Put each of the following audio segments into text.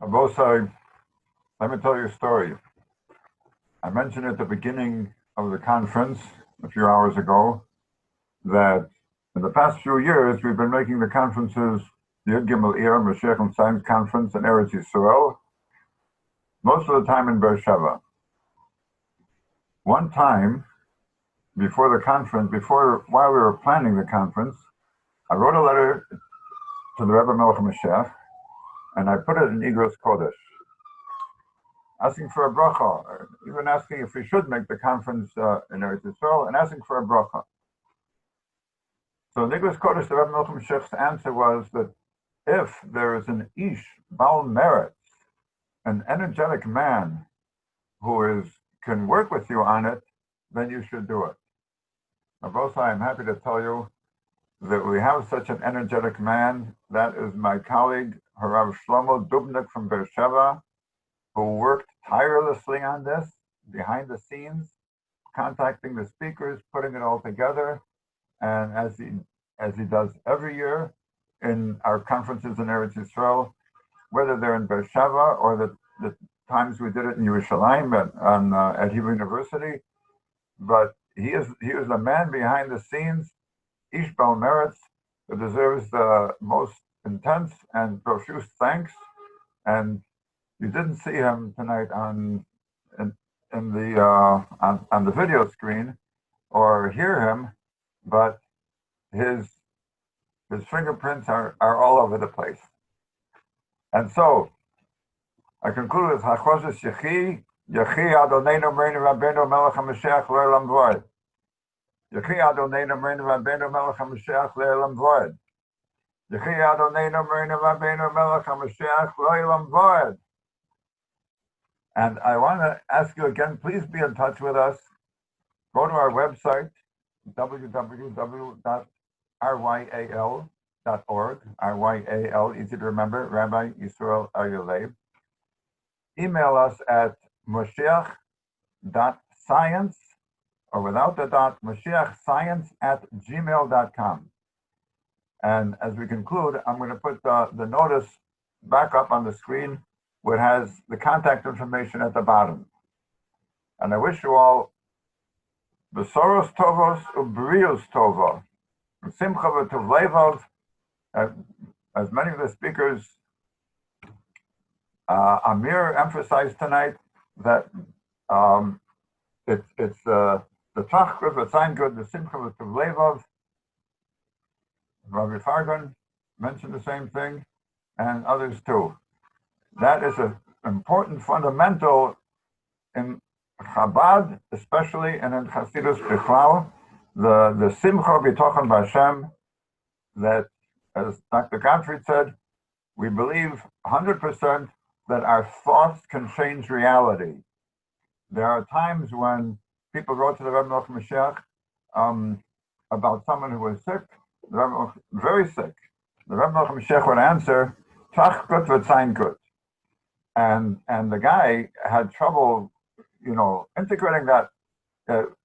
Abosai, let me tell you a story. I mentioned at the beginning of the conference a few hours ago that in the past few years we've been making the conferences, the Yud Gimel Iyar Mashiach and Science Conference in Eretz Yisrael, most of the time in Beersheba. One time before the conference, while we were planning the conference, I wrote a letter to the Rebbe Melech Mashiach and I put it in Igros Kodesh, asking for a bracha, even asking if we should make the conference in Eretz Yisrael, and asking for a bracha. So in Igros Kodesh, the Rebbe Melech Mashiach's answer was that if there is an ish, Baal Meretz, an energetic man who can work with you on it, then you should do it. Now, I'm happy to tell you that we have such an energetic man. That is my colleague, Harav Shlomo Dubnik from Beersheba, who worked tirelessly on this, behind the scenes, contacting the speakers, putting it all together, and as he does every year in our conferences in Eretz Yisrael, whether they're in Beersheba or the times we did it in Yerushalayim at Hebrew University, but he is the man behind the scenes, Ish Baal Meretz, who deserves the most intense and profuse thanks. And you didn't see him tonight on the video screen or hear him, but his fingerprints are all over the place. And so I conclude with Hachoshes Yechi Adoneinu Meinu Rabbeinu Melech HaMashiach Le'olam V'od. Yechi Adoneinu Meinu Rabbeinu Melech HaMashiach Le'olam V'od. Yechi Adoneinu Meinu Rabbeinu Melech HaMashiach Le'olam V'od. And I want to ask you again, please be in touch with us. Go to our website, www.ryal.org, RYAL, easy to remember, Rabbi Yisrael Aryalev. Email us at moshiach.science, or without the dot, moshiachscience@gmail.com. And as we conclude, I'm going to put the notice back up on the screen, where it has the contact information at the bottom. And I wish you all besoros tovos ubrios tovo, simcha v'tov levov. As many of the speakers, Amir emphasized tonight that it's the tachriv v'tzayin good, the simcha v'tov levov. Rabbi Fargon mentioned the same thing, and others too. That is an important fundamental in Chabad, especially, and in Hasidus Bichlal, the Simcha B'tochen B'Hashem, that, as Dr. Gottfried said, we believe 100% that our thoughts can change reality. There are times when people wrote to the Rebbe Melech Mashiach about someone who was sick, very sick. The Rebbe Melech Mashiach would answer, Tach gut v'tzayin gut. And the guy had trouble, integrating that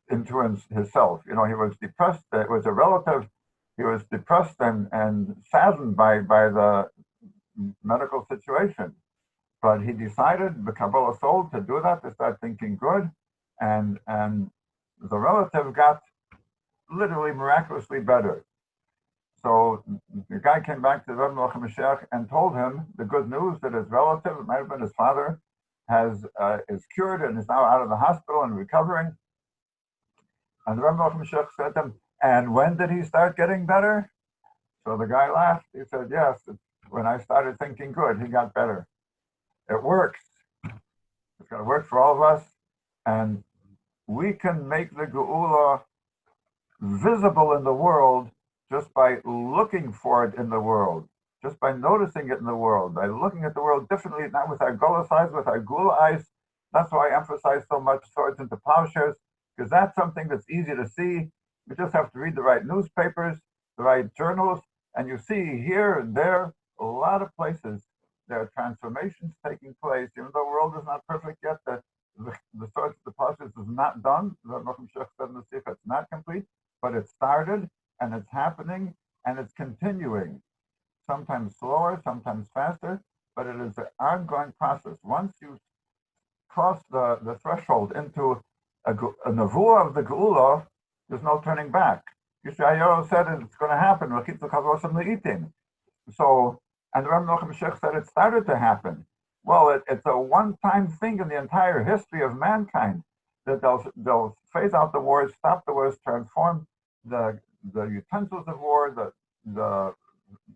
into himself. He was depressed. It was a relative. He was depressed and saddened by the medical situation. But he decided, the Kabbalah soul, to do that, to start thinking good. And the relative got literally miraculously better. So the guy came back to the Rebbe Melech Mashiach and told him the good news that his relative, it might have been his father, is cured and is now out of the hospital and recovering. And the Rebbe Melech Mashiach said to him, and when did he start getting better? So the guy laughed. He said, yes, when I started thinking good, he got better. It works. It's going to work for all of us. And we can make the Geula visible in the world just by looking for it in the world, just by noticing it in the world, by looking at the world differently, not with our Golas eyes, with our Gula eyes. That's why I emphasize so much swords into plowshares, because that's something that's easy to see. You just have to read the right newspapers, the right journals, and you see here and there, a lot of places, there are transformations taking place. Even though the world is not perfect yet, the swords of the plowshares is not done. The Malachim Shech said in the Sikha, it's not complete, but it started, and it's happening, and it's continuing. Sometimes slower, sometimes faster, but it is an ongoing process. Once you cross the threshold into a nevuah of the Geula, there's no turning back. Yeshayahu said it's going to happen. So, and Ram Nochem Shech said it started to happen. Well, it's a one-time thing in the entire history of mankind that they'll phase out the wars, stop the wars, transform the utensils of war, the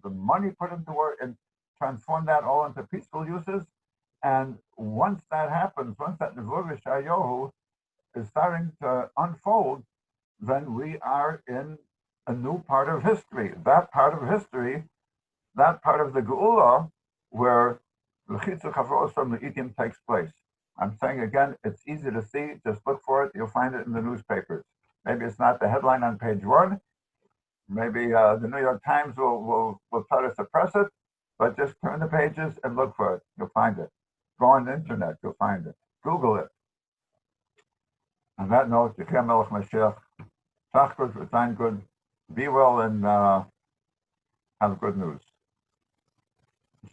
money put into war, and transform that all into peaceful uses. And once that happens, once that Nevuah Yeshayahu is starting to unfold, then we are in a new part of history. That part of history, that part of the Geula, where L'chitzu Chavros from the Itim takes place. I'm saying again, it's easy to see. Just look for it. You'll find it in the newspapers. Maybe it's not the headline on page one. Maybe the New York Times will try to suppress it, but just turn the pages and look for it. You'll find it. Go on the internet. You'll find it. Google it. On that note, Yechia Melech Mashiach, Shach good, Retain good, be well, and have good news.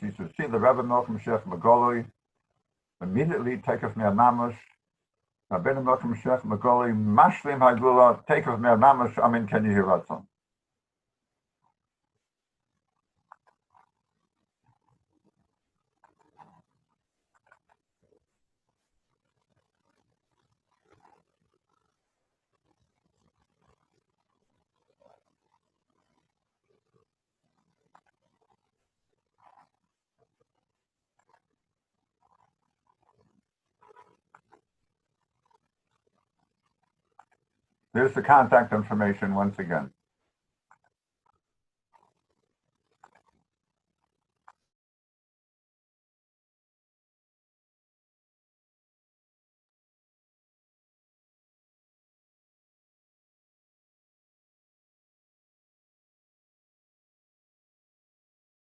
She should see the Rebbe Melech Mashiach Magoli, immediately take of mir Mamash, Rabbeinu Melech Mashiach Magoli, Mashlim Hagula, take of mir Mamash, Amin Ken Yehi Ratzon. Here's the contact information once again.